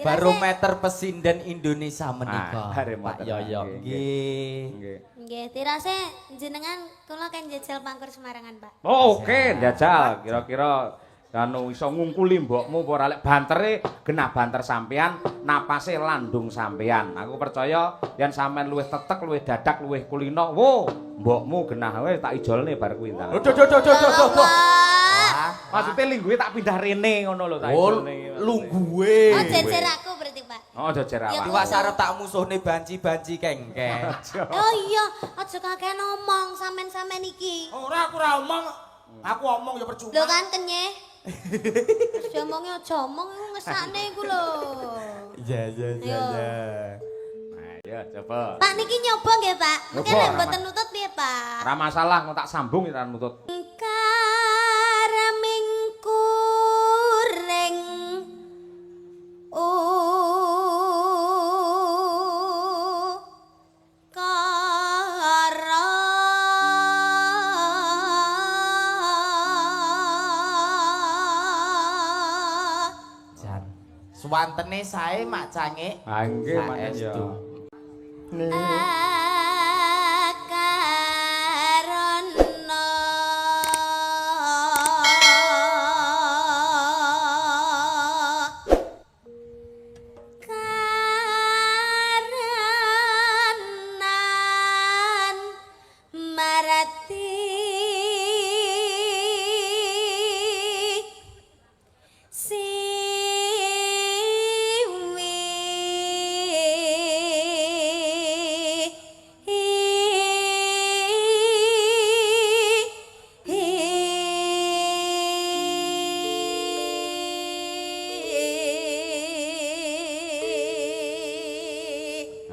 barometer pesinden Indonesia menika. Pak Yoyo. Nggih. Nggih, tirase jenengan kula kan jajal pangkur Semarangan, Pak. Oh, oke, njajal. Kira-kira anu iso ngungkuli mbokmu apa ora lek bantere genah banter sampean, napase landung sampean. Aku percaya yen sampean luwih tetek, luwih dadak, luwih kulino, wo, mbokmu genah wae tak ijolne bar kuwi ta. Maksudnya lingguhe tak pindah rene ngono lho tak ijolne. Lungguhe. Oh, jejer aku berarti, Pak. Oh, jejer awak. Iwak sarep tak musuhne banci-banci kengkeng. Oh iya, aja kakek ngomong sampean-sampean iki. Ora aku ora omong. Aku omong ya percuma. Lho kan kenyeh. Wis omongnya aja omong iku ngesakne iku lho. Iya. Ayo coba. Pak niki nyoba nggih, Pak. Mungkin Nyoba, nek mboten nutut piye, Pak? Ora masalah, kok tak sambung ora nutut. Karaming kuring kara Jan. Suwantene sae Mak Cangik. Ha nggih manjen ya. akarana karanan marati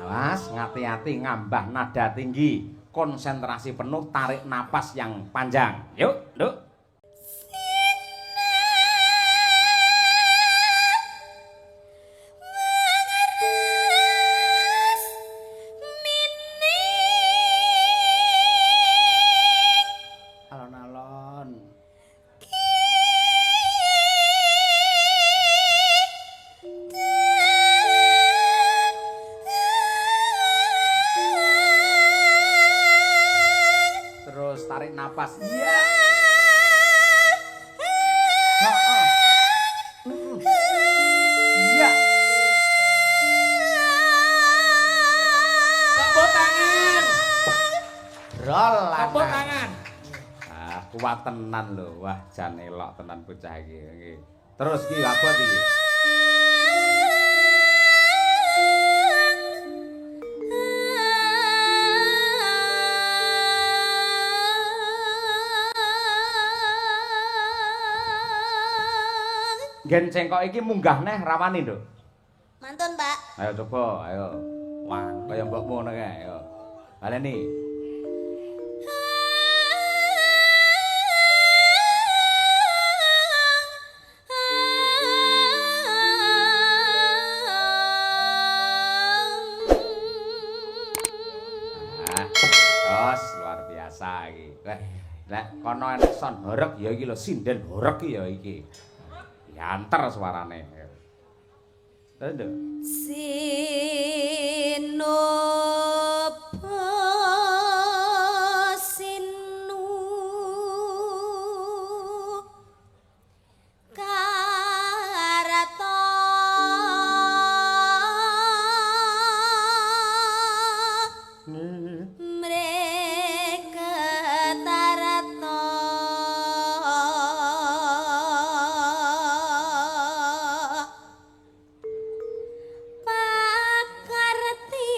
Awas, ngati-hati ngambah nada tinggi, konsentrasi penuh, tarik napas yang panjang. Yuk, Nduk. Alon-alon. Terus tarik napas. Iya. Heeh. Iya. Tepuk tangan. Rol Tepuk lanang. tangan. Ah, kuat tenan lho. Wah, jan elok tenan bocah iki. Nggih. Terus iki abot iki. Gen cengkok iki munggah neh rawani, Nduk. Mantun, Pak. Ayo coba, ayo. Wah, kaya mbokmu ngono kae, ayo. Baleni. Nah, luar biasa iki. Lek kono enek son horeg ya iki lho, sinden horeg ya iki. Yanter suarane. Lho. Sinopo sinu karata mreketarata pakarti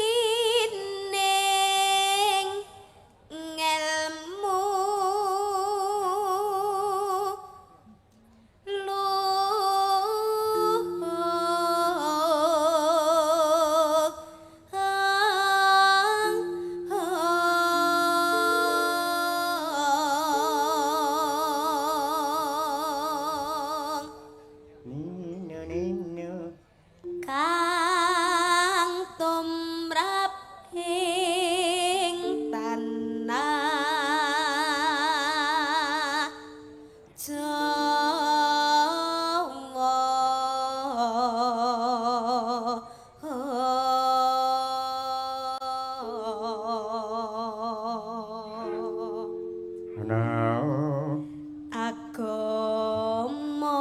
Rama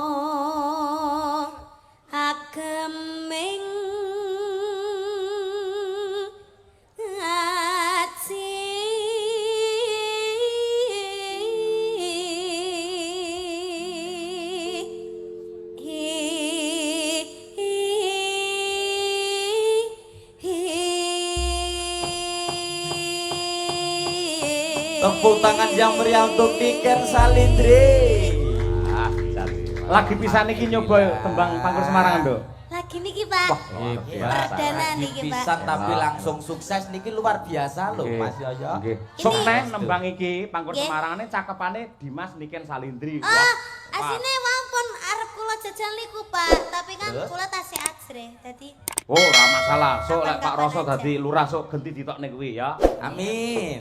ageming ati Tepuk tangan yang meriah untuk Niken Salindri. Ah, lagi pisan iki nyoba tembang Pangkur Semarangan, Nduk. lagi niki Pak perdana niki Pak Pisan tapi langsung sukses niki luar biasa loh Mas Yoyo. Nggih. Sok Ini- neh nembang iki Pangkur Nggih. Semarangane cakepane Dimas Niken Salindri. asine wampun arep kula jajal niku Pak tapi kan Terus? kula tasih ajre dadi Oh, ora masalah. Sok lek Pak Kapan-kapan Roso aja. dadi lurah sok genti ditokne kuwi ya. Amin.